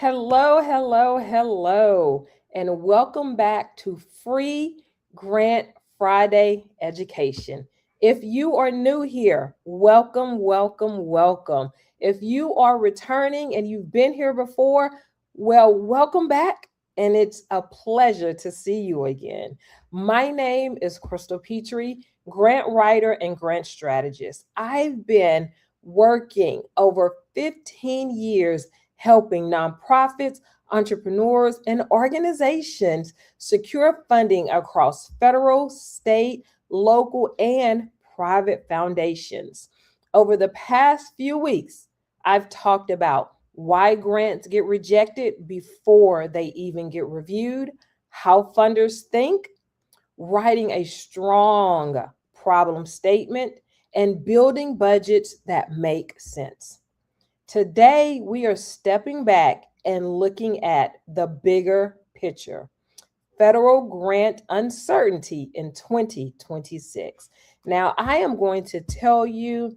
Hello, hello, hello, and welcome back to Free Grant Friday Education. If you are new here, welcome, welcome, welcome. If you are returning and you've been here before, well, welcome back, and it's a pleasure to see you again. My name is Crystal Petry, grant writer and grant strategist. I've been working over 15 years helping nonprofits, entrepreneurs, and organizations secure funding across federal, state, local, and private foundations. Over the past few weeks, I've talked about why grants get rejected before they even get reviewed, how funders think, writing a strong problem statement, and building budgets that make sense. Today, we are stepping back and looking at the bigger picture federal grant uncertainty in 2026. Now, I am going to tell you,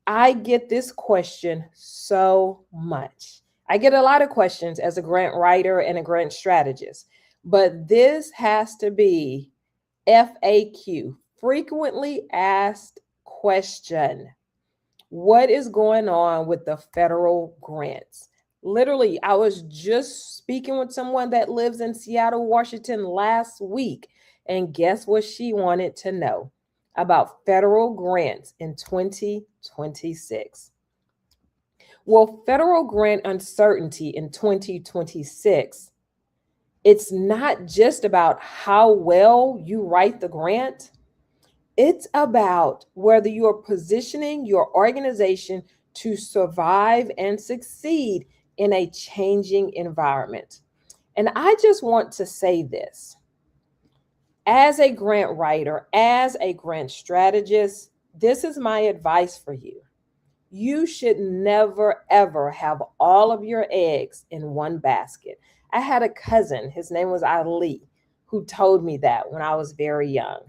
I get this question so much. I get a lot of questions as a grant writer and a grant strategist, but this has to be FAQ, frequently asked question. What is going on with the federal grants? Literally, I was just speaking with someone that lives in Seattle, Washington last week, and guess what she wanted to know about federal grants in 2026? Well, federal grant uncertainty in 2026, it's not just about how well you write the grant. It's about whether you're positioning your organization to survive and succeed in a changing environment. And I just want to say this as a grant writer, as a grant strategist, this is my advice for you. You should never, ever have all of your eggs in one basket. I had a cousin, his name was Ali, who told me that when I was very young.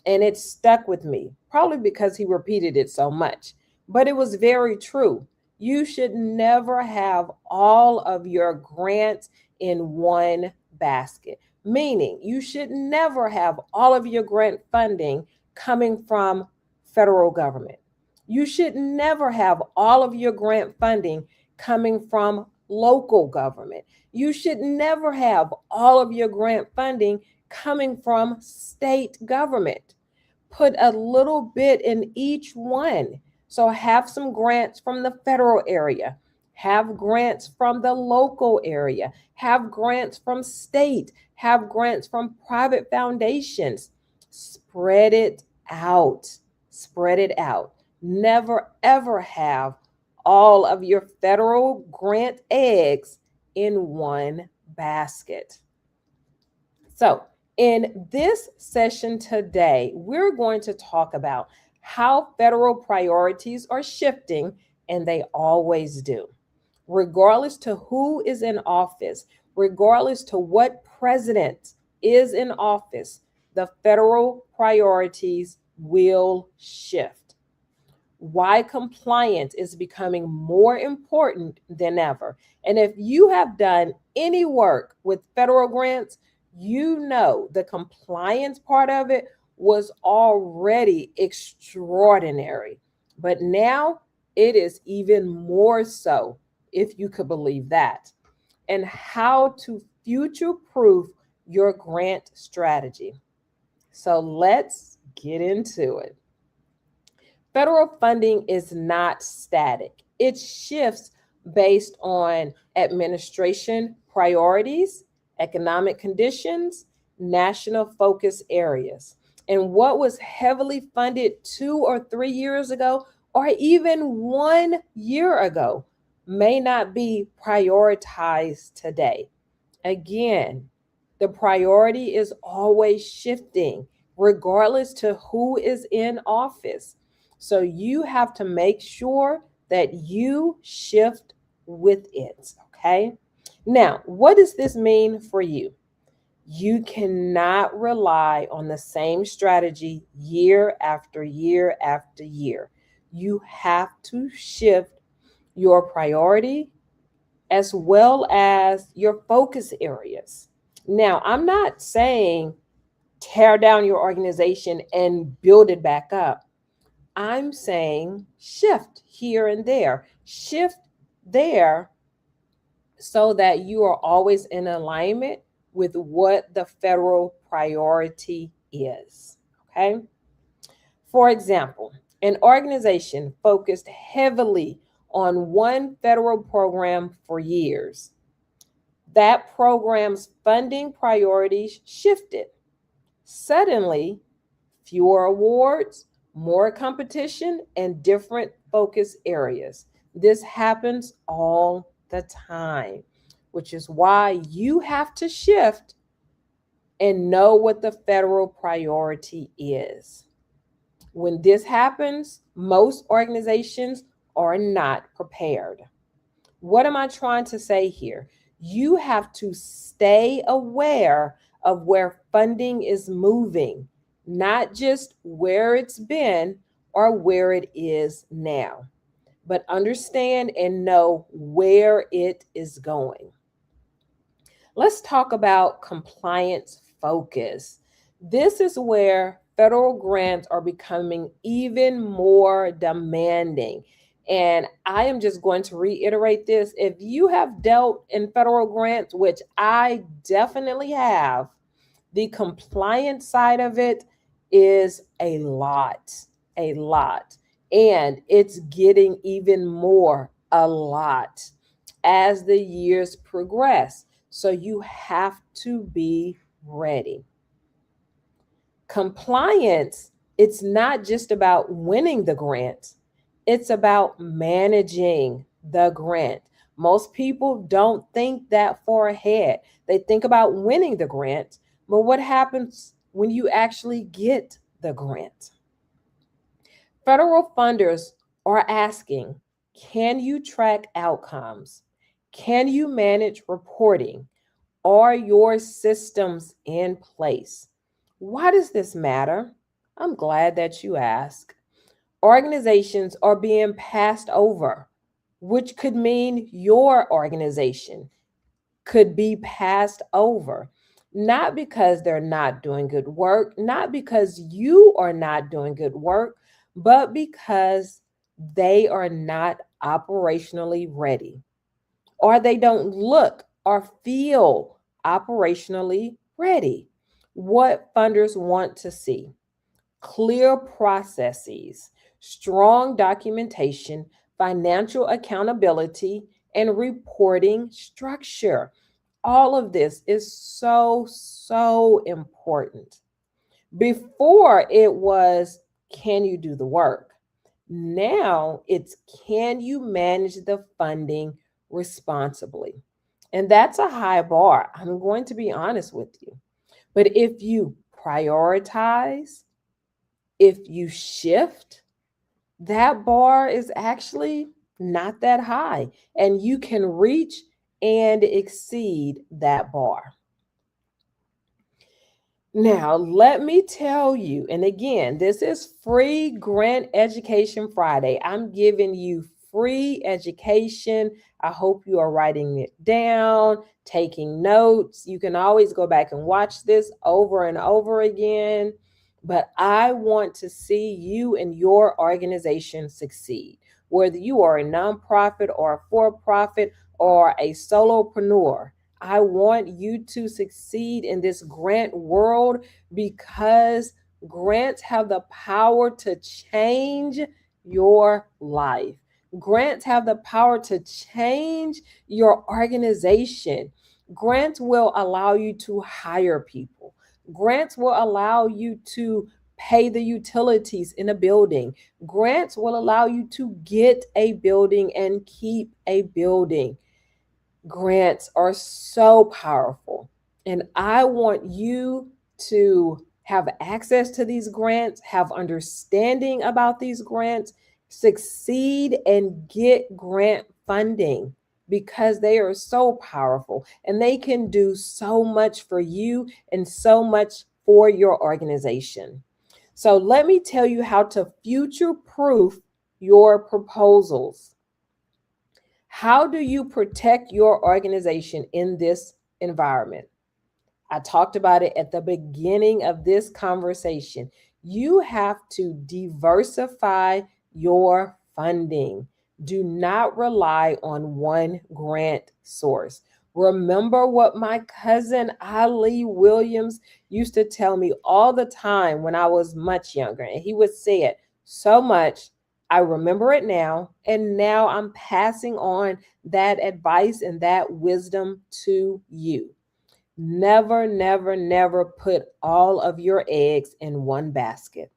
And it stuck with me, probably because he repeated it so much. But it was very true. You should never have all of your grants in one basket, meaning you should never have all of your grant funding coming from federal government. You should never have all of your grant funding coming from local government. You should never have all of your grant funding coming from state government. Put a little bit in each one. So have some grants from the federal area, have grants from the local area, have grants from state, have grants from private foundations. Spread it out. Spread it out. Never ever have all of your federal grant eggs in one basket. So, in this session today, we're going to talk about how federal priorities are shifting, and they always do. Regardless to who is in office, regardless to what president is in office, the federal priorities will shift. Why compliance is becoming more important than ever. And if you have done any work with federal grants, you know the compliance part of it was already extraordinary. But now it is even more so, if you could believe that. And how to future proof your grant strategy. So let's get into it. Federal funding is not static, it shifts based on administration priorities, economic conditions, national focus areas. And what was heavily funded 2 or 3 years ago, or even 1 year ago, may not be prioritized today. Again, the priority is always shifting, regardless to who is in office. So you have to make sure that you shift with it. Okay. Now, what does this mean for you? You cannot rely on the same strategy year after year after year. You have to shift your priority as well as your focus areas. Now, I'm not saying tear down your organization and build it back up. I'm saying shift here and there, shift there so that you are always in alignment with what the federal priority is. Okay. For example, an organization focused heavily on one federal program for years. That program's funding priorities shifted. Suddenly, fewer awards, more competition, and different focus areas. This happens all the time, which is why you have to shift and know what the federal priority is. When this happens, most organizations are not prepared. What am I trying to say here? You have to stay aware of where funding is moving, not just where it's been or where it is now, but understand and know where it is going. Let's talk about compliance focus. This is where federal grants are becoming even more demanding. And I am just going to reiterate this. If you have dealt in federal grants, which I definitely have, the compliance side of it is a lot, a lot. And it's getting even more, a lot, as the years progress. So you have to be ready. Compliance, it's not just about winning the grant, it's about managing the grant. Most people don't think that far ahead. They think about winning the grant, but what happens when you actually get the grant? Federal funders are asking, can you track outcomes? Can you manage reporting? Are your systems in place? Why does this matter? I'm glad that you asked. Organizations are being passed over, which could mean your organization could be passed over. Not because they're not doing good work, not because you are not doing good work, but because they are not operationally ready, or they don't look or feel operationally ready. What funders want to see: clear processes, strong documentation, financial accountability, and reporting structure. All of this is so, so important. Before it was, can you do the work? Now it's, can you manage the funding responsibly? And that's a high bar. I'm going to be honest with you. But if you prioritize, if you shift, that bar is actually not that high, and you can reach and exceed that bar. Now, let me tell you, and again, this is free Grant Education Friday. I'm giving you free education. I hope you are writing it down, taking notes. You can always go back and watch this over and over again. But I want to see you and your organization succeed, whether you are a nonprofit or a for profit or a solopreneur. I want you to succeed in this grant world, because grants have the power to change your life. Grants have the power to change your organization. Grants will allow you to hire people. Grants will allow you to pay the utilities in a building. Grants will allow you to get a building and keep a building. Grants are so powerful. And I want you to have access to these grants, have understanding about these grants, succeed and get grant funding, because they are so powerful and they can do so much for you and so much for your organization. So let me tell you how to future proof your proposals. How do you protect your organization in this environment? I talked about it at the beginning of this conversation. You have to diversify your funding. Do not rely on one grant source. Remember what my cousin Ali Williams used to tell me all the time when I was much younger. And he would say it so much. I remember it now. And now I'm passing on that advice and that wisdom to you. Never, never, never put all of your eggs in one basket.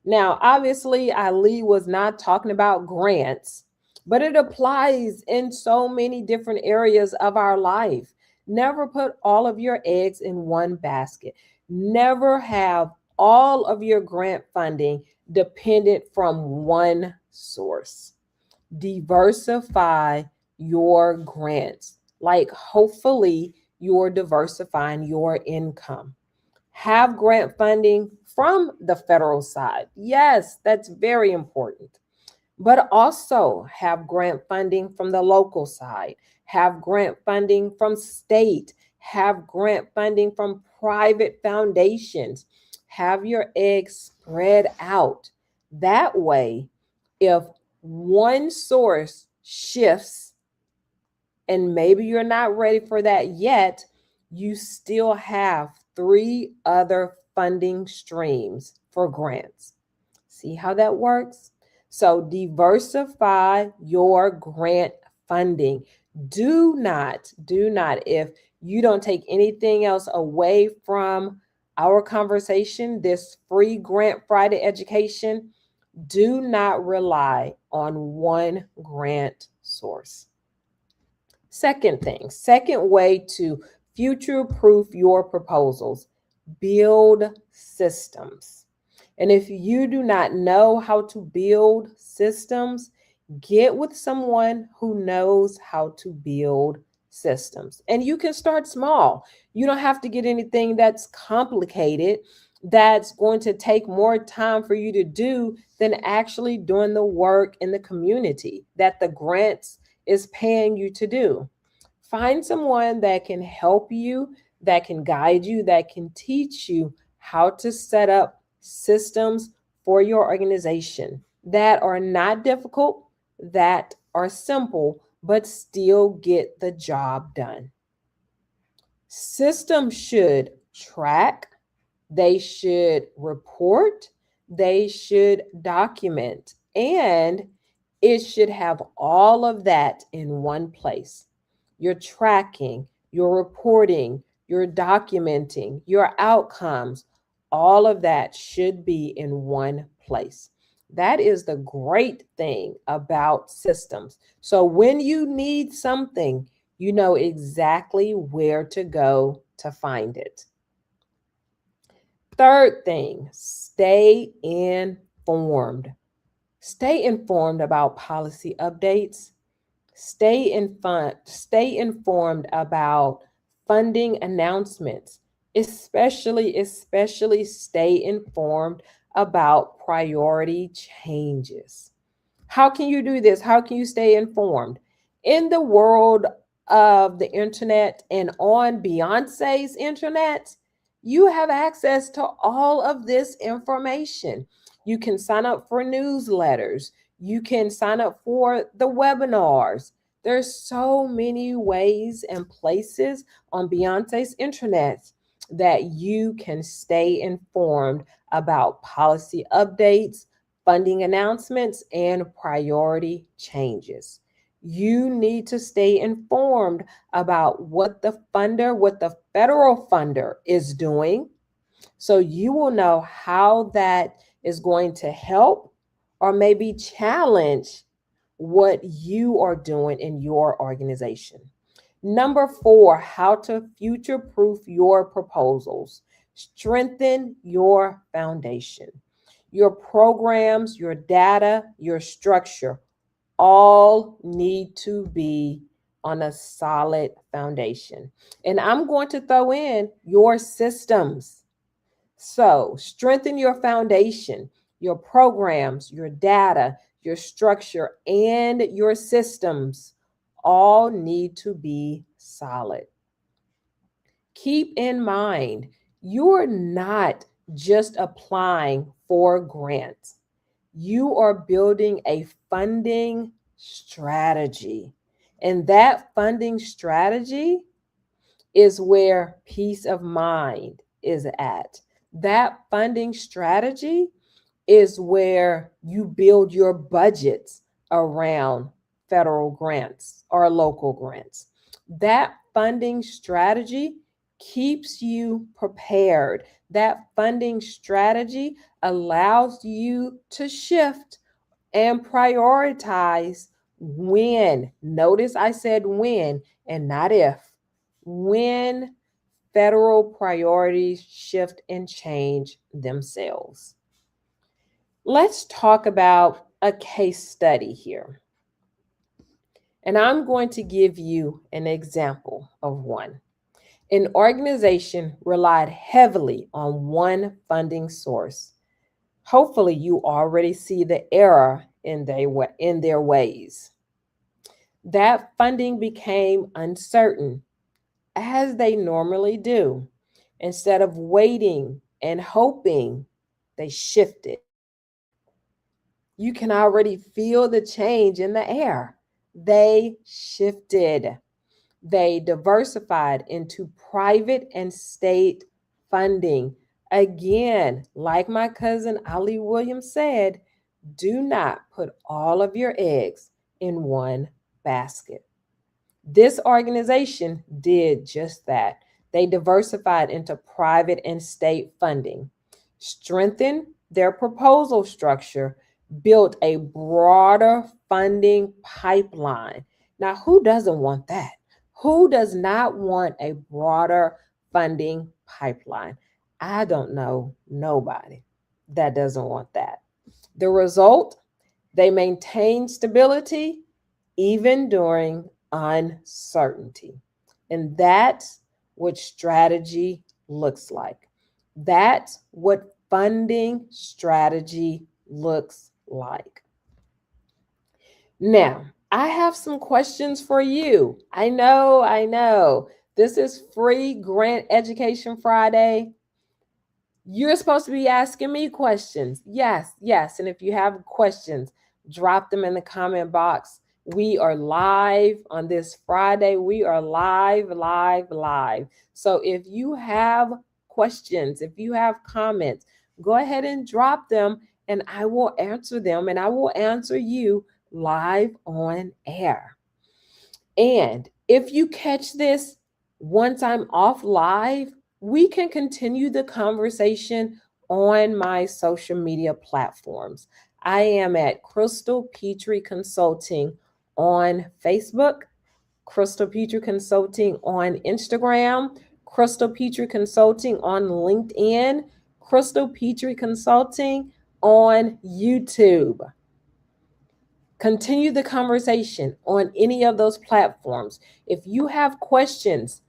Now, obviously, Ali was not talking about grants, but it applies in so many different areas of our life. Never put all of your eggs in one basket. Never have all of your grant funding dependent from one source. Diversify your grants. Like, hopefully, you're diversifying your income. Have grant funding from the federal side. Yes, that's very important. But also have grant funding from the local side, have grant funding from state, have grant funding from private foundations. Have your eggs spread out. That way, if one source shifts and maybe you're not ready for that yet, you still have three other funding streams for grants. See how that works? So diversify your grant funding. Do not, if you don't take anything else away from our conversation, this free Grant Friday education, do not rely on one grant source. Second way to future proof your proposals, build systems. And if you do not know how to build systems, get with someone who knows how to build systems. And you can start small. You don't have to get anything that's complicated, that's going to take more time for you to do than actually doing the work in the community that the grants is paying you to do. Find someone that can help you, that can guide you, that can teach you how to set up systems for your organization that are not difficult, that are simple, but still get the job done. Systems should track, they should report, they should document, and it should have all of that in one place. You're tracking, you're reporting, you're documenting your outcomes. All of that should be in one place. That is the great thing about systems. So when you need something, you know exactly where to go to find it. Third thing, stay informed. Stay informed about policy updates. Stay informed about funding announcements, especially stay informed about priority changes. How can you do this? How can you stay informed? In the world of the internet and on Beyonce's internet, you have access to all of this information. You can sign up for newsletters. You can sign up for the webinars. There's so many ways and places on Beyonce's internet that you can stay informed about policy updates, funding announcements, and priority changes. You need to stay informed about what the federal funder is doing, so you will know how that is going to help or maybe challenge what you are doing in your organization. Number 4, how to future proof your proposals. Strengthen your foundation. Your programs, your data, your structure all need to be on a solid foundation. And I'm going to throw in your systems. So strengthen your foundation, your programs, your data, your structure, and your systems all need to be solid. Keep in mind, you're not just applying for grants. You are building a funding strategy. And that funding strategy is where peace of mind is at. That funding strategy is where you build your budgets around federal grants or local grants. That funding strategy keeps you prepared. That funding strategy allows you to shift and prioritize when. Notice I said when and not if. When federal priorities shift and change themselves. Let's talk about a case study here. And I'm going to give you an example of one. An organization relied heavily on one funding source. Hopefully, you already see the error in their ways. That funding became uncertain, as they normally do. Instead of waiting and hoping, they shifted. You can already feel the change in the air. They shifted. They diversified into private and state funding. Again, like my cousin Ali Williams said, do not put all of your eggs in one basket. This organization did just that. They diversified into private and state funding, strengthened their proposal structure, built a broader funding pipeline. Now, who doesn't want that? Who does not want a broader funding pipeline? I don't know nobody that doesn't want that. The result, they maintain stability even during uncertainty. And that's what strategy looks like. That's what funding strategy looks like. Now, I have some questions for you. I know. This is Free Grant Education Friday. You're supposed to be asking me questions. Yes. And if you have questions, drop them in the comment box. We are live on this Friday. We are live. So if you have questions, if you have comments, go ahead and drop them and I will answer them and I will answer you live on air. And if you catch this once I'm off live, we can continue the conversation on my social media platforms. I am at Crystal Petry Consulting on Facebook, Crystal Petry Consulting on Instagram, Crystal Petry Consulting on LinkedIn, Crystal Petry Consulting on YouTube. Continue the conversation on any of those platforms. If you have questions,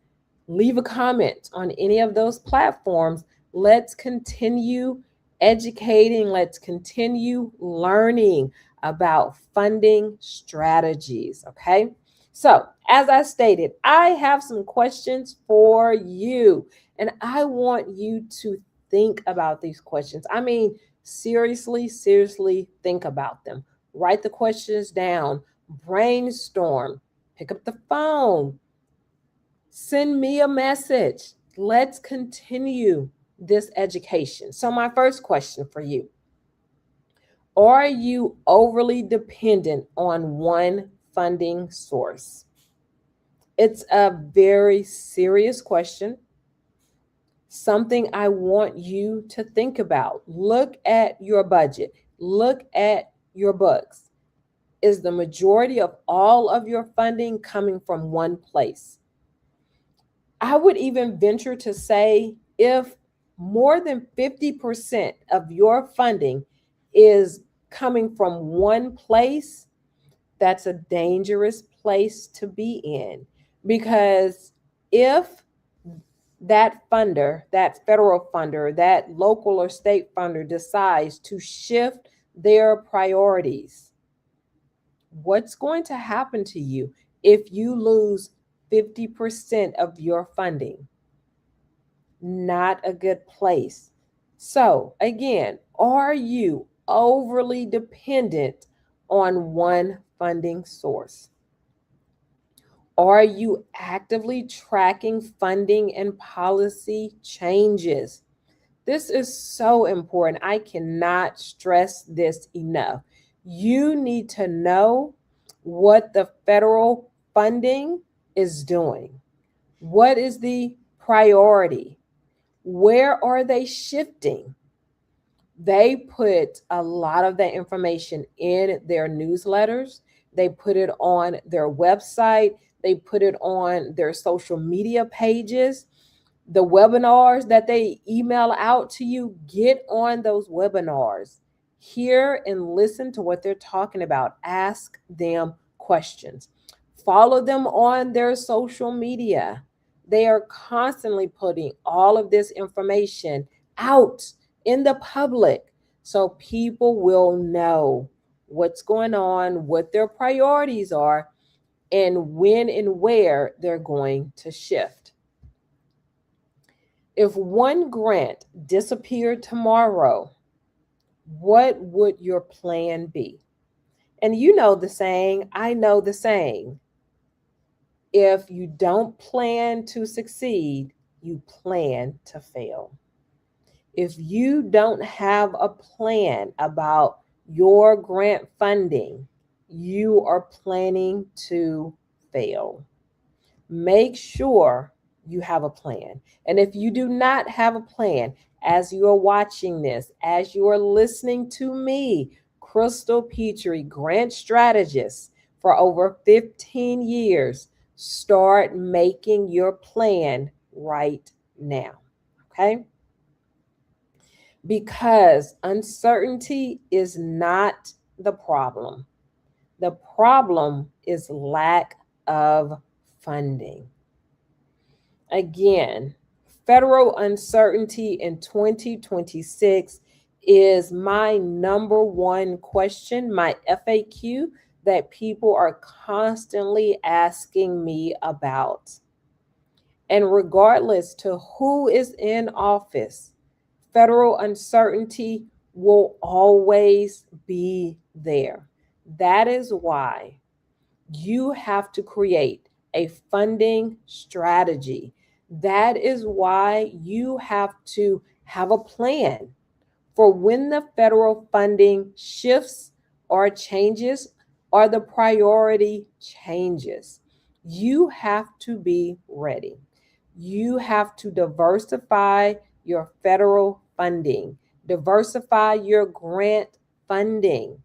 leave a comment on any of those platforms. Let's continue educating. Let's continue learning about funding strategies. Okay. So, as I stated, I have some questions for you, and I want you to think about these questions. I mean, seriously think about them. Write the questions down, brainstorm, pick up the phone, send me a message. Let's continue this education. So, my first question for you: are you overly dependent on one funding source? It's a very serious question, something I want you to think about. Look at your budget, look at your books. Is the majority of all of your funding coming from one place? I would even venture to say if more than 50% of your funding is coming from one place, that's a dangerous place to be in. Because if that funder, that federal funder, that local or state funder decides to shift their priorities, what's going to happen to you? if you lose 50% of your funding? Not a good place. So, again, are you overly dependent on one funding source? Are you actively tracking funding and policy changes? This is so important. I cannot stress this enough. You need to know what the federal funding is doing. What is the priority? Where are they shifting? They put a lot of that information in their newsletters. They put it on their website. They put it on their social media pages. The webinars that they email out to you, get on those webinars. Hear and listen to what they're talking about. Ask them questions. Follow them on their social media. They are constantly putting all of this information out in the public so people will know what's going on, what their priorities are, and when and where they're going to shift. If one grant disappeared tomorrow, what would your plan be? And you know the saying, I know the saying. If you don't plan to succeed, you plan to fail. If you don't have a plan about your grant funding, you are planning to fail. Make sure you have a plan. And if you do not have a plan, as you are watching this, as you are listening to me, Crystal Petry, grant strategist for over 15 years, start making your plan right now. Okay? Because uncertainty is not the problem. The problem is lack of funding. Again, federal uncertainty in 2026 is my number one question, my FAQ that people are constantly asking me about. And regardless to who is in office, federal uncertainty will always be there. That is why you have to create a funding strategy. That is why you have to have a plan for when the federal funding shifts or changes or the priority changes. You have to be ready. You have to diversify your federal funding, diversify your grant funding,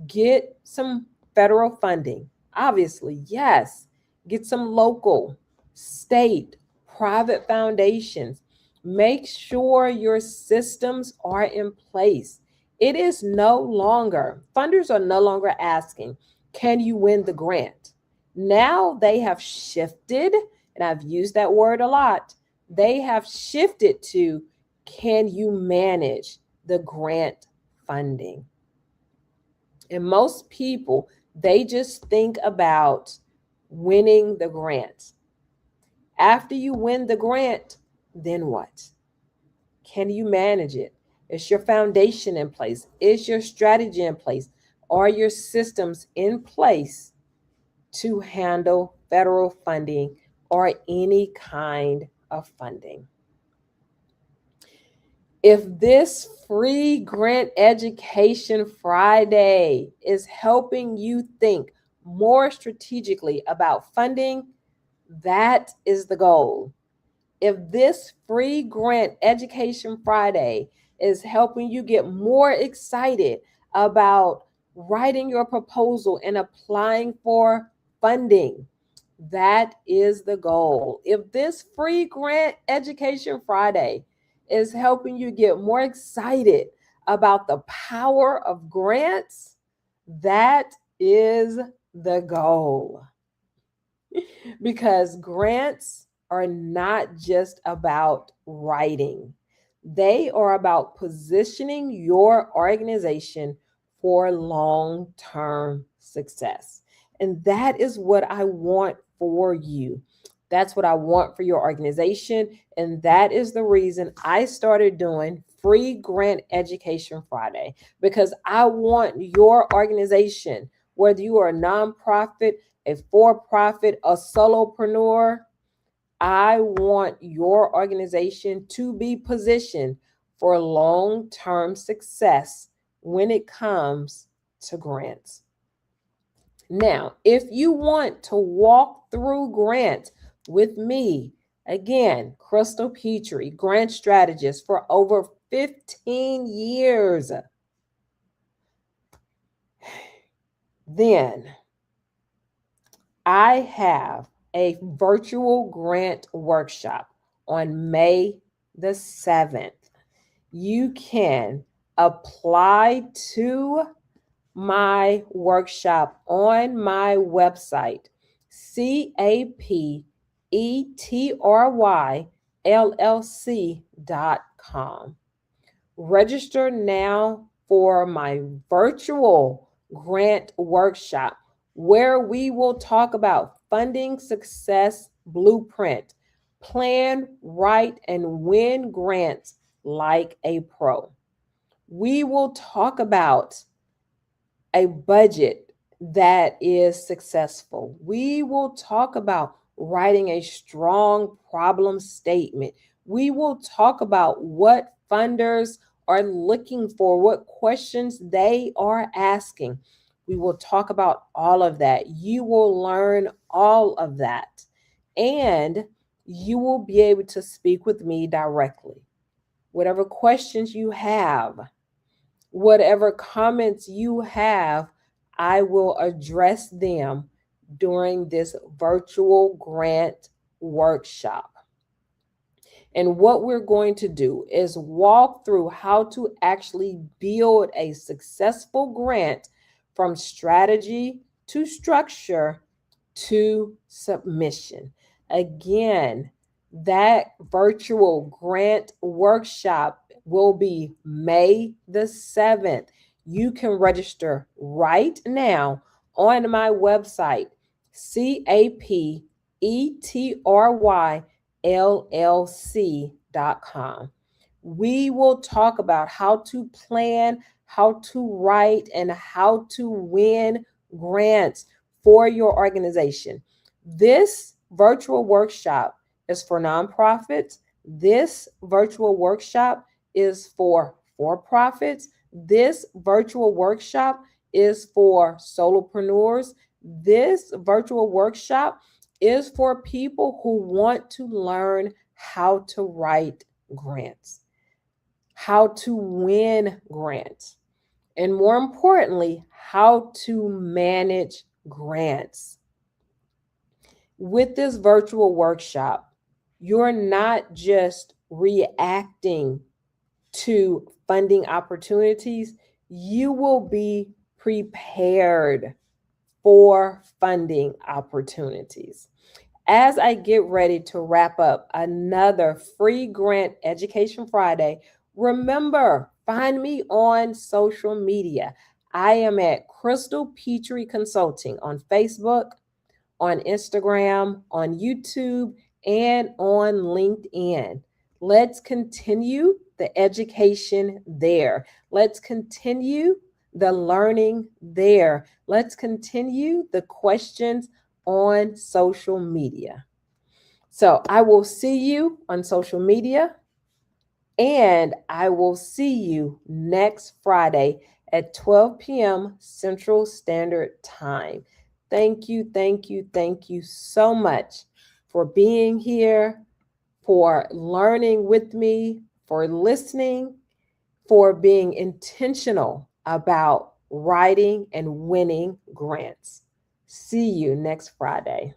get some federal funding. Obviously, yes. Get some local, state, private foundations. Make sure your systems are in place. It is no longer, funders are no longer asking, can you win the grant? Now they have shifted, and I've used that word a lot. They have shifted to, can you manage the grant funding? And most people, they just think about winning the grant. After you win the grant, then what? Can you manage it? Is your foundation in place? Is your strategy in place? Are your systems in place to handle federal funding or any kind of funding? If this free grant education Friday is helping you think more strategically about funding, that is the goal. If this free grant education Friday is helping you get more excited about writing your proposal and applying for funding, that is the goal. If this free grant education Friday is helping you get more excited about the power of grants, that is the goal. Because grants are not just about writing, they are about positioning your organization for long term success. And that is what I want for you. That's what I want for your organization. And that is the reason I started doing free grant education Friday, because I want your organization, whether you are a nonprofit, a for profit, a solopreneur, I want your organization to be positioned for long term success when it comes to grants. Now, if you want to walk through grants with me, again, Crystal Petry, grant strategist for over 15 years, then I have a virtual grant workshop on May the 7th. You can apply to my workshop on my website, CAPETRYLLC.com. Register now for my virtual grant workshop, where we will talk about funding success blueprint, plan, write, and win grants like a pro. We will talk about a budget that is successful. We will talk about writing a strong problem statement. We will talk about what funders are looking for, what questions they are asking. We will talk about all of that. You will learn all of that. And you will be able to speak with me directly. Whatever questions you have, whatever comments you have, I will address them during this virtual grant workshop. And what we're going to do is walk through how to actually build a successful grant from strategy to structure to submission. Again, that virtual grant workshop will be May the 7th. You can register right now on my website, CAPETRYLLC.com. We will talk about how to plan, how to write, and how to win grants for your organization. This virtual workshop is for nonprofits. This virtual workshop is for profits. This virtual workshop is for solopreneurs. This virtual workshop is for people who want to learn how to write grants, how to win grants, and more importantly, how to manage grants. With this virtual workshop, you're not just reacting to funding opportunities, you will be prepared for funding opportunities. As I get ready to wrap up another free grant education Friday, remember, find me on social media. I am at Crystal Petry Consulting on Facebook, on Instagram, on YouTube, and on LinkedIn. Let's continue the education there. Let's continue the learning there. Let's continue the questions on social media. So I will see you on social media, and I will see you next Friday at 12 p.m. Central Standard Time. Thank you, thank you, thank you so much for being here, for learning with me, for listening, for being intentional about writing and winning grants. See you next Friday.